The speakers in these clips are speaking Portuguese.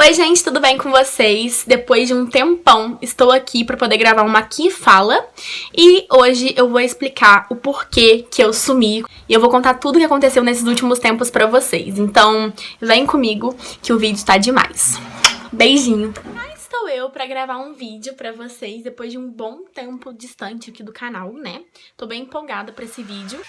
Oi gente, tudo bem com vocês? Depois de um tempão, estou aqui para poder gravar uma Aqui Fala. E hoje eu vou explicar o porquê que eu sumi. E eu vou contar tudo o que aconteceu nesses últimos tempos para vocês. Então, vem comigo que o vídeo tá demais. Beijinho! Estou eu para gravar um vídeo para vocês depois de um bom tempo distante aqui do canal, né? Tô bem empolgada para esse vídeo.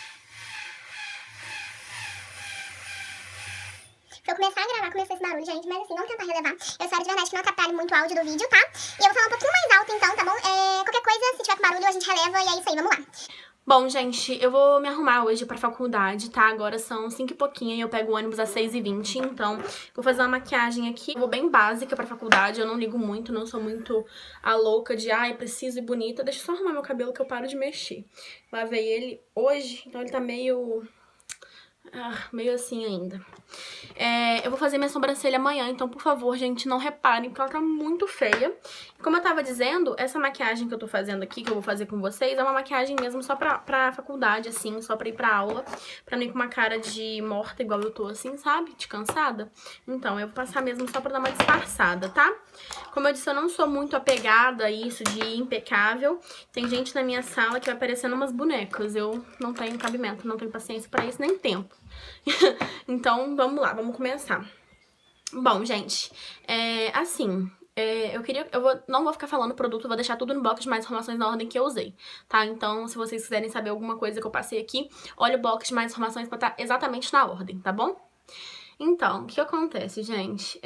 Pra eu começar a gravar, começou esse barulho, gente, mas assim, vamos tentar relevar. Eu espero de verdade que não atrapalhe muito o áudio do vídeo, tá? E eu vou falar um pouquinho mais alto então, tá bom? Qualquer coisa, se tiver com barulho, a gente releva e é isso aí, vamos lá. Bom, gente, eu vou me arrumar hoje pra faculdade, tá? Agora são 5 e pouquinho e eu pego o ônibus às 6h20, então vou fazer uma maquiagem aqui. Eu vou bem básica pra faculdade, eu não ligo muito, não sou muito a louca de, ai, preciso ir bonita. Deixa eu só arrumar meu cabelo que eu paro de mexer. Lavei ele hoje, então ele tá meio assim ainda. Eu vou fazer minha sobrancelha amanhã, então, por favor, gente, não reparem, porque ela tá muito feia. Como eu tava dizendo, essa maquiagem que eu tô fazendo aqui, que eu vou fazer com vocês, é uma maquiagem mesmo só pra faculdade, assim, só pra ir pra aula, pra não ir com uma cara de morta, igual eu tô, assim, sabe? De cansada. Então, eu vou passar mesmo só pra dar uma disfarçada, tá? Como eu disse, eu não sou muito apegada a isso de impecável. Tem gente na minha sala que vai parecendo umas bonecas. Eu não tenho cabimento, não tenho paciência pra isso, nem tempo. Então, vamos lá, vamos começar. Bom, gente, não vou ficar falando produto, vou deixar tudo no box de mais informações na ordem que eu usei, tá? Então, se vocês quiserem saber alguma coisa que eu passei aqui, olha o box de mais informações pra estar exatamente na ordem, tá bom? Então, o que acontece, gente?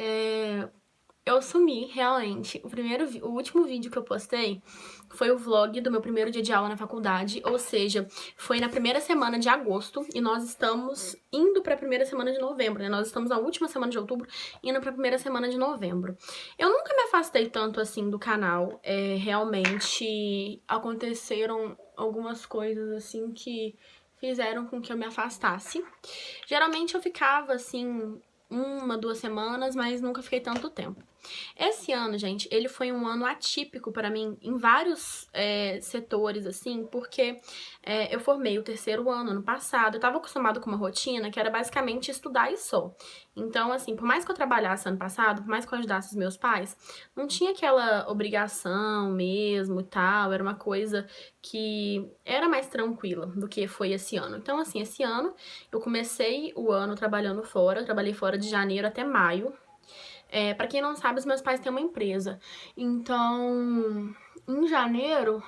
Eu sumi, realmente. O último vídeo que eu postei foi o vlog do meu primeiro dia de aula na faculdade, ou seja, foi na primeira semana de agosto e nós estamos indo pra primeira semana de novembro, né? Nós estamos na última semana de outubro, indo pra primeira semana de novembro. Eu nunca me afastei tanto assim do canal, realmente aconteceram algumas coisas assim que fizeram com que eu me afastasse. Geralmente eu ficava assim 1, 2 semanas, mas nunca fiquei tanto tempo. Esse ano, gente, ele foi um ano atípico para mim em vários setores, assim, porque eu formei o terceiro ano passado, eu tava acostumada com uma rotina que era basicamente estudar e só. Então, assim, por mais que eu trabalhasse ano passado, por mais que eu ajudasse os meus pais, não tinha aquela obrigação mesmo e tal, era uma coisa que era mais tranquila do que foi esse ano. Então, assim, esse ano eu comecei o ano trabalhando fora, eu trabalhei fora de janeiro até maio. Pra quem não sabe, os meus pais têm uma empresa. Então, em janeiro,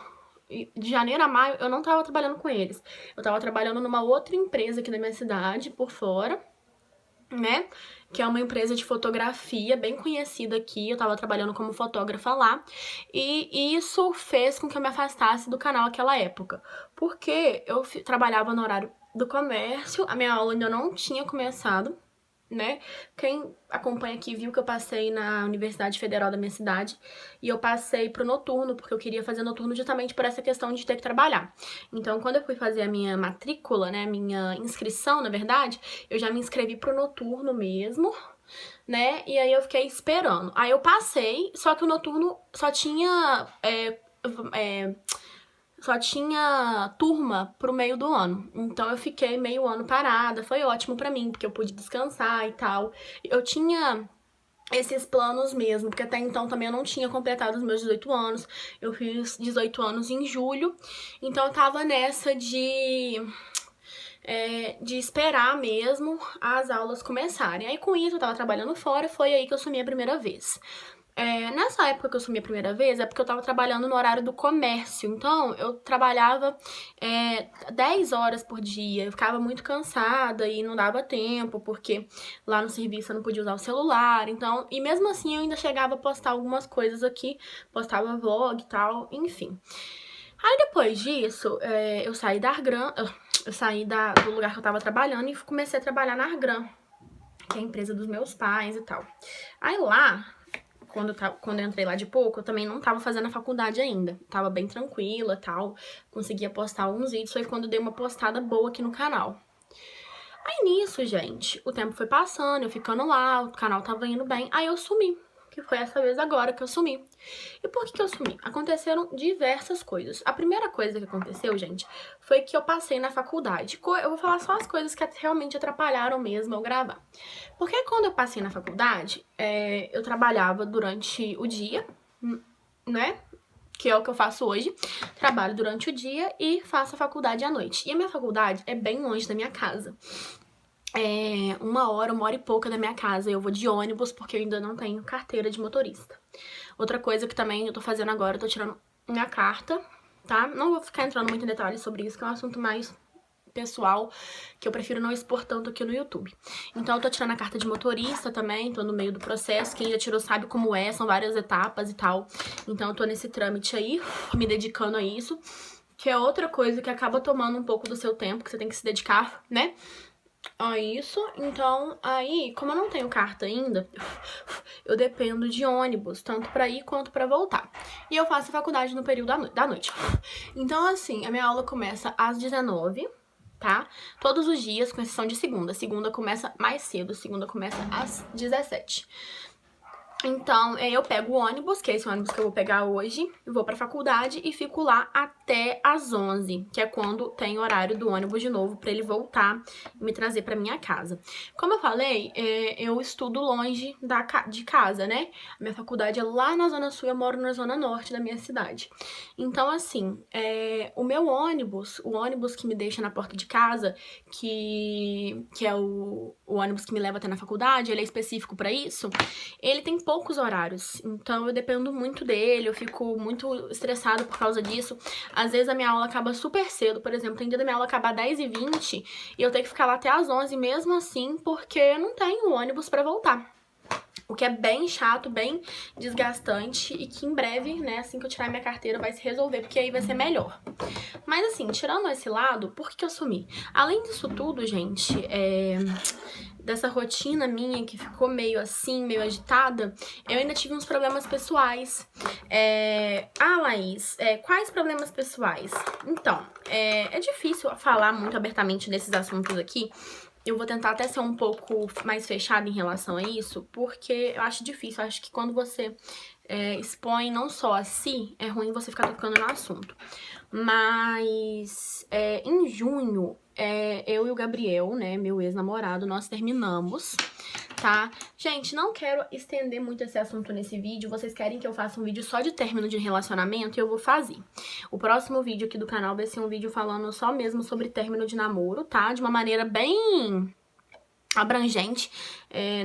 de janeiro a maio, eu não tava trabalhando com eles. Eu tava trabalhando numa outra empresa aqui da minha cidade, por fora, né? Que é uma empresa de fotografia bem conhecida aqui. Eu tava trabalhando como fotógrafa lá. E isso fez com que eu me afastasse do canal naquela época. Porque eu trabalhava no horário do comércio, a minha aula ainda não tinha começado, né? Quem acompanha aqui viu que eu passei na Universidade Federal da minha cidade e eu passei pro noturno, porque eu queria fazer noturno justamente por essa questão de ter que trabalhar. Então, quando eu fui fazer a minha matrícula, né, minha inscrição, na verdade, eu já me inscrevi pro noturno mesmo, né? E aí eu fiquei esperando. Aí eu passei, só que o noturno só tinha turma pro meio do ano. Então eu fiquei meio ano parada, foi ótimo pra mim, porque eu pude descansar e tal. Eu tinha esses planos mesmo, porque até então também eu não tinha completado os meus 18 anos. Eu fiz 18 anos em julho, então eu tava nessa de esperar mesmo as aulas começarem. Aí com isso eu tava trabalhando fora, foi aí que eu sumi a primeira vez. Nessa época que eu sumi a primeira vez, é porque eu tava trabalhando no horário do comércio. Então, eu trabalhava 10 horas por dia. Eu ficava muito cansada e não dava tempo, porque lá no serviço eu não podia usar o celular. Então, e mesmo assim eu ainda chegava a postar algumas coisas aqui, postava vlog e tal, enfim. Aí depois disso, eu saí da Argram, eu saí do lugar que eu tava trabalhando e comecei a trabalhar na Argram, que é a empresa dos meus pais e tal. Aí lá, quando eu entrei lá de pouco, eu também não tava fazendo a faculdade ainda. Tava bem tranquila e tal, conseguia postar alguns vídeos, foi quando eu dei uma postada boa aqui no canal. Aí nisso, gente, o tempo foi passando, eu ficando lá, o canal tava indo bem, aí eu sumi. que foi essa vez agora que eu sumi. E por que eu sumi? Aconteceram diversas coisas. A primeira coisa que aconteceu, gente, foi que eu passei na faculdade. Eu vou falar só as coisas que realmente atrapalharam mesmo eu gravar. Porque quando eu passei na faculdade, eu trabalhava durante o dia, né? Que é o que eu faço hoje. Trabalho durante o dia e faço a faculdade à noite. E a minha faculdade é bem longe da minha casa. É 1 hora e pouca da minha casa. Eu vou de ônibus porque eu ainda não tenho carteira de motorista. Outra coisa que também eu tô fazendo agora, eu tô tirando minha carta, tá? Não vou ficar entrando muito em detalhes sobre isso, que é um assunto mais pessoal, que eu prefiro não expor tanto aqui no YouTube. Então eu tô tirando a carta de motorista também, tô no meio do processo. Quem já tirou sabe como é, são várias etapas e tal. Então eu tô nesse trâmite aí, me dedicando a isso, que é outra coisa que acaba tomando um pouco do seu tempo, que você tem que se dedicar, né? A isso. Então, aí, como eu não tenho carta ainda, eu dependo de ônibus, tanto pra ir quanto pra voltar. E eu faço a faculdade no período da noite. Então, assim, a minha aula começa às 19h, tá? Todos os dias, com exceção de segunda. Segunda começa mais cedo, segunda começa às 17h. Então, eu pego o ônibus, que é esse ônibus que eu vou pegar hoje, vou pra faculdade e fico lá até às 11h, que é quando tem o horário do ônibus de novo, pra ele voltar e me trazer pra minha casa. Como eu falei, eu estudo longe de casa, né? A minha faculdade é lá na Zona Sul, eu moro na Zona Norte da minha cidade. Então, assim, o meu ônibus, o ônibus que me deixa na porta de casa, que é o ônibus que me leva até na faculdade, ele é específico pra isso, ele tem poucos horários, então eu dependo muito dele, eu fico muito estressada por causa disso. Às vezes a minha aula acaba super cedo, por exemplo, tem dia da minha aula acabar 10h20 e eu tenho que ficar lá até às 11h mesmo assim, porque eu não tenho ônibus pra voltar. O que é bem chato, bem desgastante e que em breve, né, assim que eu tirar minha carteira vai se resolver, porque aí vai ser melhor. Mas assim, tirando esse lado, por que eu sumi? Além disso tudo, gente, dessa rotina minha que ficou meio assim, meio agitada, eu ainda tive uns problemas pessoais. Laís, quais problemas pessoais? Então, é difícil falar muito abertamente desses assuntos aqui. Eu vou tentar até ser um pouco mais fechada em relação a isso, porque eu acho difícil. Eu acho que quando você expõe não só a si, é ruim você ficar tocando no assunto. Mas em junho, eu e o Gabriel, né, meu ex-namorado, nós terminamos, tá? Gente, não quero estender muito esse assunto nesse vídeo. Vocês querem que eu faça um vídeo só de término de relacionamento? Eu vou fazer. O próximo vídeo aqui do canal vai ser um vídeo falando só mesmo sobre término de namoro, tá? De uma maneira bem abrangente,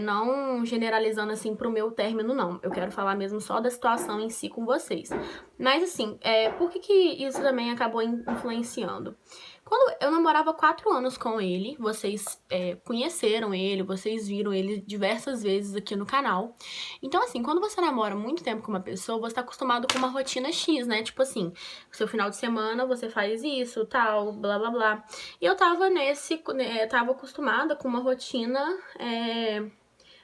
não generalizando assim pro meu término, não. Eu quero falar mesmo só da situação em si com vocês. Mas assim, por que isso também acabou influenciando? Quando eu namorava 4 anos com ele, vocês conheceram ele, vocês viram ele diversas vezes aqui no canal. Então, assim, quando você namora muito tempo com uma pessoa, você tá acostumado com uma rotina X, né? Tipo assim, seu final de semana você faz isso, tal, blá, blá, blá. E eu tava tava acostumada com uma rotina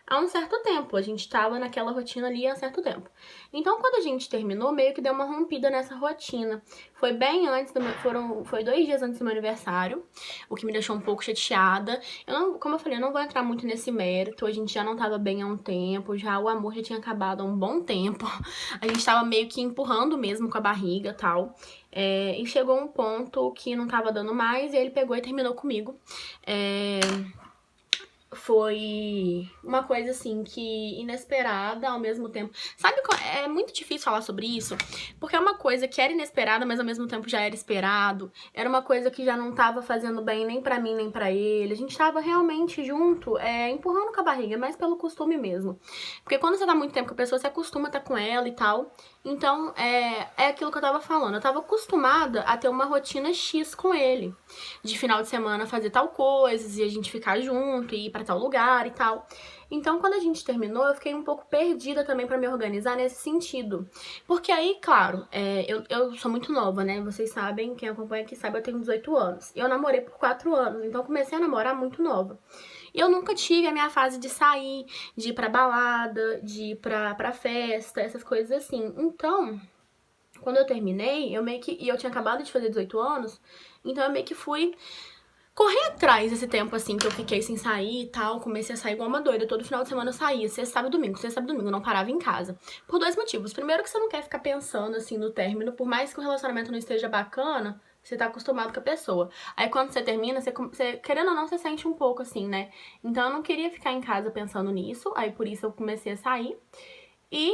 há um certo tempo. A gente tava naquela rotina ali há um certo tempo. Então, quando a gente terminou, meio que deu uma rompida nessa rotina. Foi bem antes foi 2 dias antes do meu aniversário, o que me deixou um pouco chateada. Como eu falei, eu não vou entrar muito nesse mérito. A gente já não tava bem há um tempo, já o amor já tinha acabado há um bom tempo. A gente tava meio que empurrando mesmo com a barriga e tal. E chegou um ponto que não tava dando mais, e ele pegou e terminou comigo. Foi uma coisa assim que inesperada ao mesmo tempo. Sabe, é muito difícil falar sobre isso, porque é uma coisa que era inesperada, mas ao mesmo tempo já era esperado. Era uma coisa que já não tava fazendo bem nem pra mim, nem pra ele. A gente tava realmente junto, empurrando com a barriga, mas pelo costume mesmo. Porque quando você tá muito tempo com a pessoa, você acostuma a estar com ela e tal. Então, é aquilo que eu tava falando. Eu tava acostumada a ter uma rotina X com ele. De final de semana fazer tal coisa, e a gente ficar junto, e ir pra tal lugar e tal. Então, quando a gente terminou, eu fiquei um pouco perdida também pra me organizar nesse sentido. Porque aí, claro, eu sou muito nova, né? Vocês sabem, quem acompanha aqui sabe, eu tenho 18 anos. Eu namorei por 4 anos, então eu comecei a namorar muito nova. E eu nunca tive a minha fase de sair, de ir pra balada, de ir pra festa, essas coisas assim. Então, quando eu terminei, e eu tinha acabado de fazer 18 anos, então eu meio que fui correr atrás esse tempo, assim, que eu fiquei sem sair e tal. Comecei a sair igual uma doida. Todo final de semana eu saía, sexta, sábado e domingo. Sexta, sábado e domingo, eu não parava em casa. Por dois motivos. Primeiro que você não quer ficar pensando, assim, no término. Por mais que o relacionamento não esteja bacana, você tá acostumado com a pessoa. Aí quando você termina, você querendo ou não, você sente um pouco, assim, né? Então eu não queria ficar em casa pensando nisso. Aí por isso eu comecei a sair. E,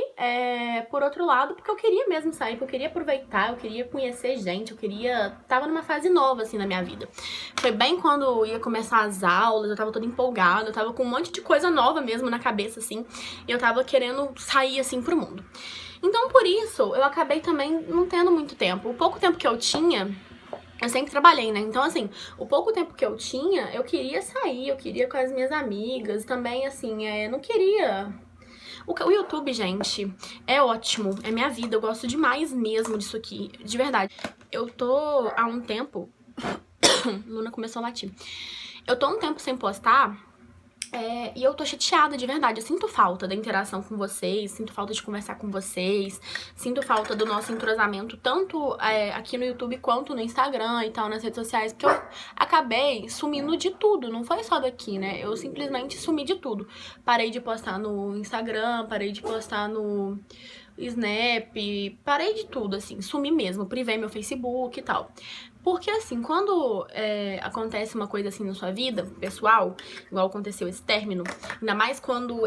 por outro lado, porque eu queria mesmo sair, porque eu queria aproveitar, eu queria conhecer gente, tava numa fase nova, assim, na minha vida. Foi bem quando ia começar as aulas, eu tava toda empolgada, eu tava com um monte de coisa nova mesmo na cabeça, assim, e eu tava querendo sair, assim, pro mundo. Então, por isso, eu acabei também não tendo muito tempo. O pouco tempo que eu tinha, eu sempre trabalhei, né? Então, assim, o pouco tempo que eu tinha, eu queria sair, eu queria ir com as minhas amigas, também, assim, não queria... O YouTube, gente, é ótimo, é minha vida, eu gosto demais mesmo disso aqui, de verdade. Eu tô há um tempo... Luna começou a latir. Eu tô há um tempo sem postar... e eu tô chateada, de verdade. Eu sinto falta da interação com vocês, sinto falta de conversar com vocês, sinto falta do nosso entrosamento, tanto aqui no YouTube quanto no Instagram e tal, nas redes sociais, porque eu acabei sumindo de tudo, não foi só daqui, né? Eu simplesmente sumi de tudo. Parei de postar no Instagram, parei de postar no Snap, parei de tudo, assim, sumi mesmo, privei meu Facebook e tal. Porque, assim, quando acontece uma coisa assim na sua vida pessoal, igual aconteceu esse término, ainda mais quando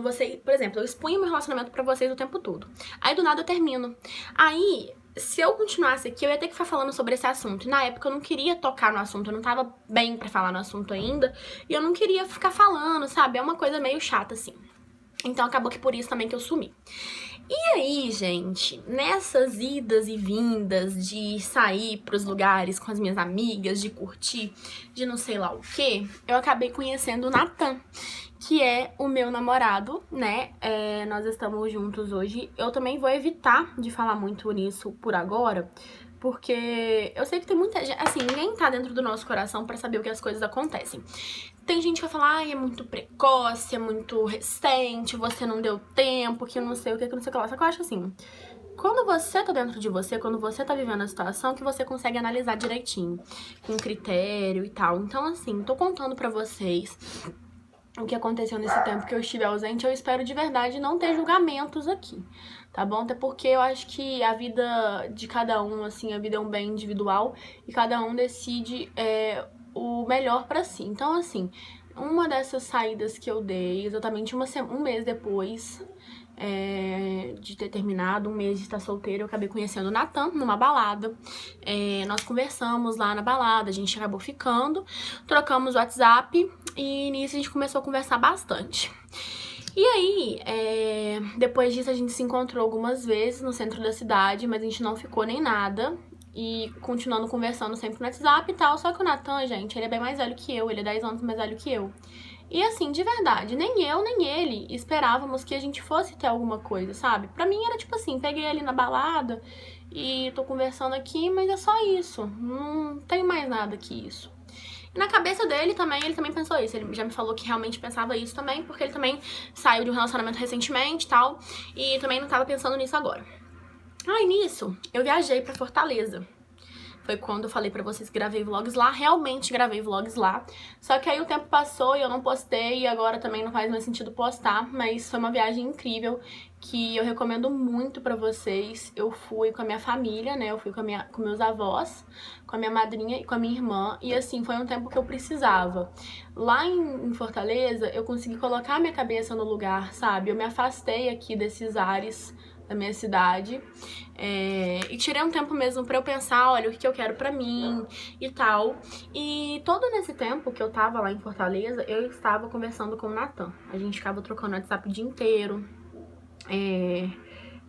você... Por exemplo, eu expunho meu relacionamento pra vocês o tempo todo. Aí, do nada, eu termino. Aí, se eu continuasse aqui, eu ia ter que ficar falando sobre esse assunto. E, na época, eu não queria tocar no assunto, eu não tava bem pra falar no assunto ainda. E eu não queria ficar falando, sabe? É uma coisa meio chata, assim. Então, acabou que por isso também que eu sumi. E aí, gente, nessas idas e vindas de sair pros lugares com as minhas amigas, de curtir, de não sei lá o quê, eu acabei conhecendo o Natan, que é o meu namorado, né? Nós estamos juntos hoje. Eu também vou evitar de falar muito nisso por agora, porque eu sei que tem muita gente... Assim, ninguém tá dentro do nosso coração pra saber o que as coisas acontecem. Tem gente que vai falar, ai, é muito precoce, é muito recente, você não deu tempo, que não sei o que não sei o que lá. Só que eu acho assim, quando você tá dentro de você, quando você tá vivendo a situação, que você consegue analisar direitinho, com critério e tal. Então, assim, tô contando pra vocês o que aconteceu nesse tempo que eu estive ausente. Eu espero de verdade não ter julgamentos aqui, tá bom? Até porque eu acho que a vida de cada um, assim, a vida é um bem individual e cada um decide o melhor pra si. Então, assim, uma dessas saídas que eu dei, exatamente um mês depois de ter terminado, um mês de estar solteira, eu acabei conhecendo o Natan numa balada. Nós conversamos lá na balada, a gente acabou ficando, trocamos o WhatsApp e nisso a gente começou a conversar bastante. E aí, depois disso a gente se encontrou algumas vezes no centro da cidade, mas a gente não ficou nem nada. E continuando conversando sempre no WhatsApp e tal. Só que o Natan, gente, ele é bem mais velho que eu. Ele é 10 anos mais velho que eu. E assim, de verdade, nem eu, nem ele esperávamos que a gente fosse ter alguma coisa, sabe? Pra mim era tipo assim, peguei ele na balada e tô conversando aqui, mas é só isso. Não tem mais nada que isso. E na cabeça dele também, ele também pensou isso. Ele já me falou que realmente pensava isso também, porque ele também saiu de um relacionamento recentemente e tal. E também não tava pensando nisso agora. Aí, nisso, eu viajei pra Fortaleza. Foi quando eu falei pra vocês que gravei vlogs lá. Realmente gravei vlogs lá. Só que aí o tempo passou e eu não postei. E agora também não faz mais sentido postar. Mas foi uma viagem incrível que eu recomendo muito pra vocês. Eu fui com a minha família, né? Eu fui com meus avós, com a minha madrinha e com a minha irmã. E assim, foi um tempo que eu precisava. Lá em Fortaleza, eu consegui colocar a minha cabeça no lugar, sabe? Eu me afastei aqui desses ares da minha cidade, e tirei um tempo mesmo pra eu pensar, olha, o que eu quero pra mim e tal. E todo nesse tempo que eu tava lá em Fortaleza, eu estava conversando com o Natan. A gente ficava trocando WhatsApp o dia inteiro,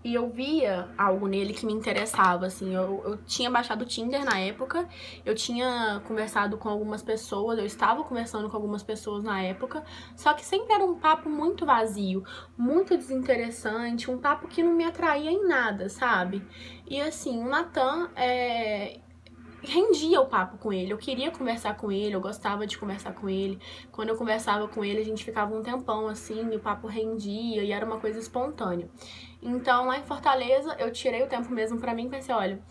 e eu via algo nele que me interessava, assim. Eu tinha baixado o Tinder na época, eu tinha conversado com algumas pessoas, eu estava conversando com algumas pessoas na época, só que sempre era um papo muito vazio, muito desinteressante, um papo que não me atraía em nada, sabe? E assim, o Natan rendia o papo com ele, eu queria conversar com ele, eu gostava de conversar com ele. Quando eu conversava com ele, a gente ficava um tempão assim, e o papo rendia e era uma coisa espontânea. Então, lá em Fortaleza, eu tirei o tempo mesmo pra mim e pensei, olha,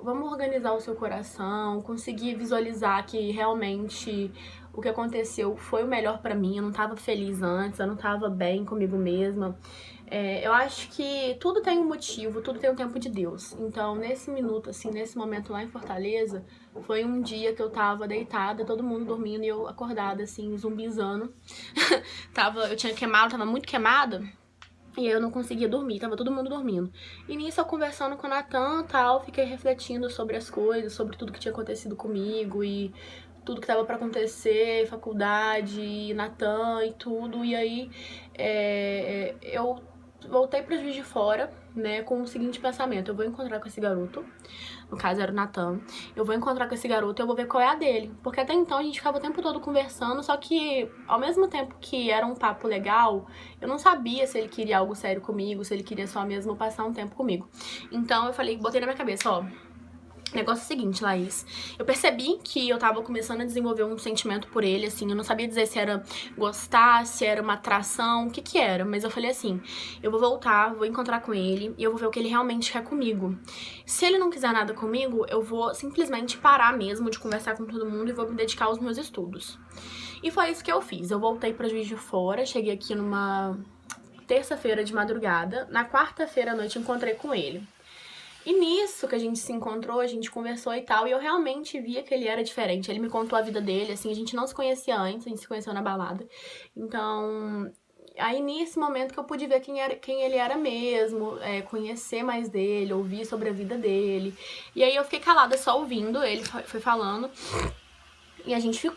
vamos organizar o seu coração, conseguir visualizar que realmente o que aconteceu foi o melhor pra mim, eu não tava feliz antes, eu não tava bem comigo mesma. Eu acho que tudo tem um motivo, tudo tem um tempo de Deus. Então, nesse minuto, assim, nesse momento lá em Fortaleza, foi um dia que eu tava deitada, todo mundo dormindo e eu acordada, assim, zumbizando. Eu tinha queimado, tava muito queimada. E aí eu não conseguia dormir, tava todo mundo dormindo. E nisso eu conversando com o Natan e tal, fiquei refletindo sobre as coisas, sobre tudo que tinha acontecido comigo e tudo que tava pra acontecer, faculdade, Natan e tudo. E aí eu voltei pra Juiz de Fora, né, com o seguinte pensamento: eu vou encontrar com esse garoto, no caso era o Natan, eu vou encontrar com esse garoto e eu vou ver qual é a dele. Porque até então a gente ficava o tempo todo conversando, só que ao mesmo tempo que era um papo legal, eu não sabia se ele queria algo sério comigo, se ele queria só mesmo passar um tempo comigo. Então eu falei, botei na minha cabeça, ó, o negócio é o seguinte, Laís, eu percebi que eu tava começando a desenvolver um sentimento por ele, assim, eu não sabia dizer se era gostar, se era uma atração, o que que era, mas eu falei assim, eu vou voltar, vou encontrar com ele e eu vou ver o que ele realmente quer comigo. Se ele não quiser nada comigo, eu vou simplesmente parar mesmo de conversar com todo mundo e vou me dedicar aos meus estudos. E foi isso que eu fiz, eu voltei pra Juiz de Fora, cheguei aqui numa terça-feira de madrugada, na quarta-feira à noite encontrei com ele. E nisso que a gente se encontrou, a gente conversou e tal, e eu realmente via que ele era diferente. Ele me contou a vida dele, assim, a gente não se conhecia antes, a gente se conheceu na balada. Então, aí nesse momento que eu pude ver quem ele era mesmo, conhecer mais dele, ouvir sobre a vida dele. E aí eu fiquei calada só ouvindo, ele foi falando. E a gente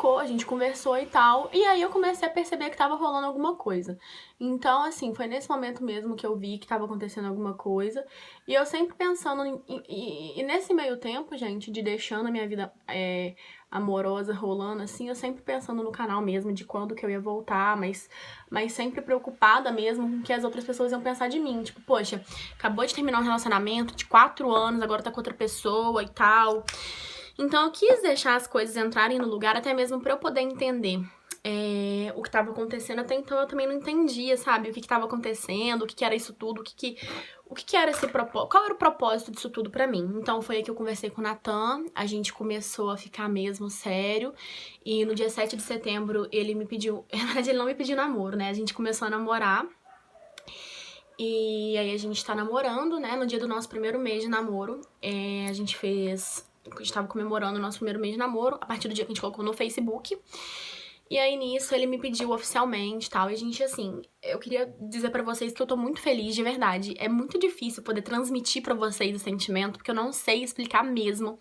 conversou e tal. E aí eu comecei a perceber que tava rolando alguma coisa. Então, assim, foi nesse momento mesmo que eu vi que tava acontecendo alguma coisa. E eu sempre pensando e nesse meio tempo, gente, de deixando a minha vida amorosa rolando, assim, eu sempre pensando no canal mesmo, de quando que eu ia voltar, mas sempre preocupada mesmo com o que as outras pessoas iam pensar de mim. Tipo, poxa, acabou de terminar um relacionamento de 4 anos, agora tá com outra pessoa e tal. Então eu quis deixar as coisas entrarem no lugar até mesmo pra eu poder entender o que tava acontecendo. Até então eu também não entendia, sabe? O que tava acontecendo, o que era isso tudo, o que era esse propósito, qual era o propósito disso tudo pra mim. Então foi aí que eu conversei com o Natan, a gente começou a ficar mesmo sério. E no dia 7 de setembro ele me pediu, na verdade ele não me pediu namoro, né? A gente começou a namorar. E aí a gente tá namorando, né? No dia do nosso primeiro mês de namoro, a gente tava comemorando o nosso primeiro mês de namoro, a partir do dia que a gente colocou no Facebook. E aí nisso ele me pediu oficialmente e tal. E a gente, assim, eu queria dizer pra vocês que eu tô muito feliz, de verdade. É muito difícil poder transmitir pra vocês o sentimento, porque eu não sei explicar mesmo.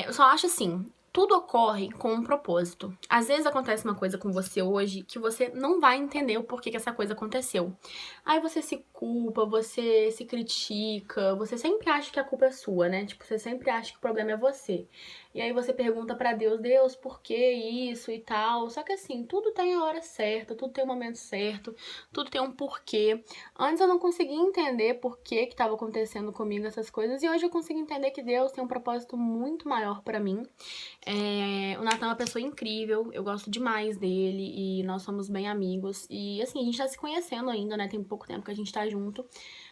Eu só acho assim, tudo ocorre com um propósito. Às vezes acontece uma coisa com você hoje que você não vai entender o porquê que essa coisa aconteceu. Aí você se culpa, você se critica, você sempre acha que a culpa é sua, né? Tipo, você sempre acha que o problema é você. E aí você pergunta pra Deus, Deus, por que isso e tal? Só que assim, tudo tem a hora certa, tudo tem o momento certo, tudo tem um porquê. Antes eu não conseguia entender por que tava acontecendo comigo essas coisas, e hoje eu consigo entender que Deus tem um propósito muito maior pra mim. O Natan é uma pessoa incrível, eu gosto demais dele e nós somos bem amigos. E assim, a gente tá se conhecendo ainda, né? Tem pouco tempo que a gente tá junto,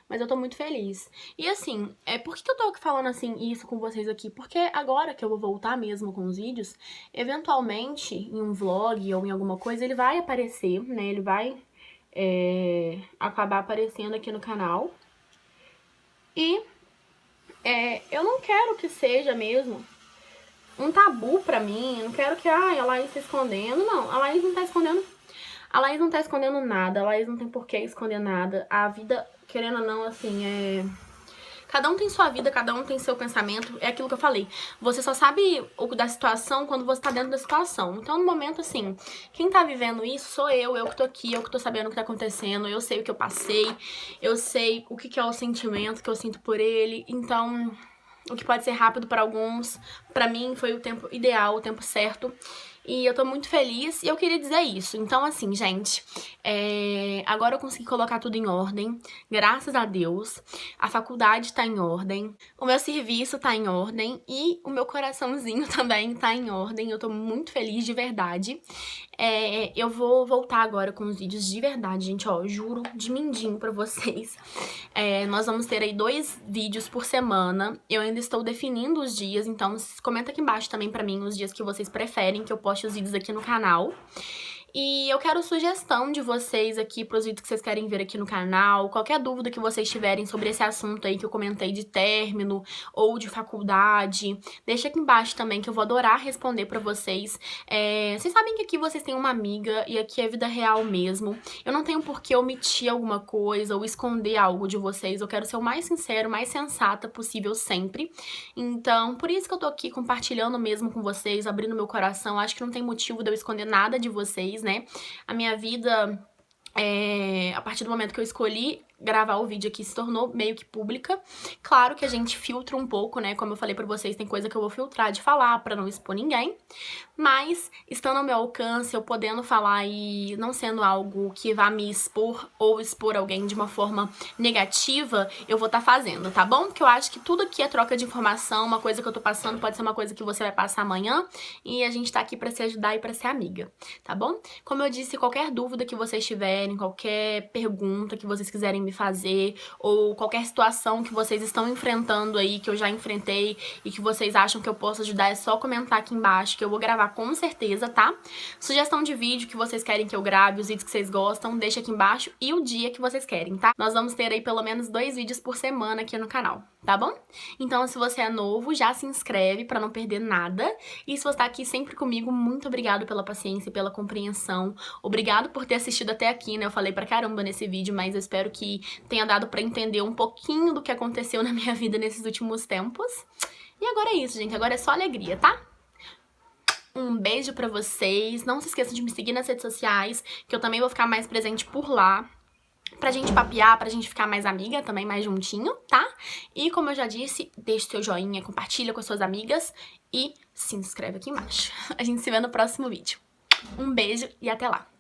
mas eu tô muito feliz. E assim, por que eu tô falando assim isso com vocês aqui? Porque agora que eu vou voltar mesmo com os vídeos, eventualmente em um vlog ou em alguma coisa ele vai aparecer, né? Ele vai acabar aparecendo aqui no canal. E eu não quero que seja mesmo um tabu pra mim, eu não quero que, a Laís tá escondendo. Não, a Laís não tá escondendo. A Laís não tá escondendo nada, a Laís não tem por que esconder nada. A vida, querendo ou não, assim, cada um tem sua vida, cada um tem seu pensamento. É aquilo que eu falei. Você só sabe o da situação quando você tá dentro da situação. Então, no momento, assim, quem tá vivendo isso sou eu que tô aqui, eu que tô sabendo o que tá acontecendo, eu sei o que eu passei, eu sei o que é o sentimento que eu sinto por ele. Então, o que pode ser rápido para alguns, para mim foi o tempo ideal, o tempo certo. E eu tô muito feliz e eu queria dizer isso. Então, assim, gente, agora eu consegui colocar tudo em ordem, graças a Deus. A faculdade tá em ordem, o meu serviço tá em ordem e o meu coraçãozinho também tá em ordem. Eu tô muito feliz de verdade. Eu vou voltar agora com os vídeos de verdade, gente, ó, juro de mindinho pra vocês. Nós vamos ter aí 2 vídeos por semana. Eu ainda estou definindo os dias, então comenta aqui embaixo também pra mim os dias que vocês preferem que eu poste os vídeos aqui no canal. E eu quero sugestão de vocês aqui pros vídeos que vocês querem ver aqui no canal. Qualquer dúvida que vocês tiverem sobre esse assunto aí que eu comentei de término ou de faculdade, deixa aqui embaixo também que eu vou adorar responder pra vocês. Vocês sabem que aqui vocês têm uma amiga e aqui é vida real mesmo. Eu não tenho por que omitir alguma coisa ou esconder algo de vocês. Eu quero ser o mais sincero, o mais sensata possível sempre. Então, por isso que eu tô aqui compartilhando mesmo com vocês, abrindo meu coração. Acho que não tem motivo de eu esconder nada de vocês, né? A minha vida, a partir do momento que eu escolhi gravar o vídeo aqui, se tornou meio que pública. Claro que a gente filtra um pouco, né? Como eu falei pra vocês, tem coisa que eu vou filtrar de falar pra não expor ninguém. Mas, estando ao meu alcance, eu podendo falar e não sendo algo que vá me expor ou expor alguém de uma forma negativa, eu vou estar fazendo, tá bom? Porque eu acho que tudo aqui é troca de informação, uma coisa que eu tô passando pode ser uma coisa que você vai passar amanhã, e a gente tá aqui pra se ajudar e pra ser amiga, tá bom? Como eu disse, qualquer dúvida que vocês tiverem, qualquer pergunta que vocês quiserem me fazer, ou qualquer situação que vocês estão enfrentando aí, que eu já enfrentei e que vocês acham que eu posso ajudar, é só comentar aqui embaixo que eu vou gravar com certeza, tá? Sugestão de vídeo que vocês querem que eu grave, os vídeos que vocês gostam, deixa aqui embaixo e o dia que vocês querem, tá? Nós vamos ter aí pelo menos 2 vídeos por semana aqui no canal, tá bom? Então, se você é novo, já se inscreve pra não perder nada. E se você tá aqui sempre comigo, muito obrigado pela paciência e pela compreensão. Obrigado por ter assistido até aqui, né? Eu falei pra caramba nesse vídeo, mas eu espero que tenha dado pra entender um pouquinho do que aconteceu na minha vida nesses últimos tempos. E agora é isso, gente. Agora é só alegria, tá? Um beijo pra vocês. Não se esqueçam de me seguir nas redes sociais, que eu também vou ficar mais presente por lá. Pra gente papear, pra gente ficar mais amiga também, mais juntinho, tá? E como eu já disse, deixa o seu joinha, compartilha com as suas amigas e se inscreve aqui embaixo. A gente se vê no próximo vídeo. Um beijo e até lá!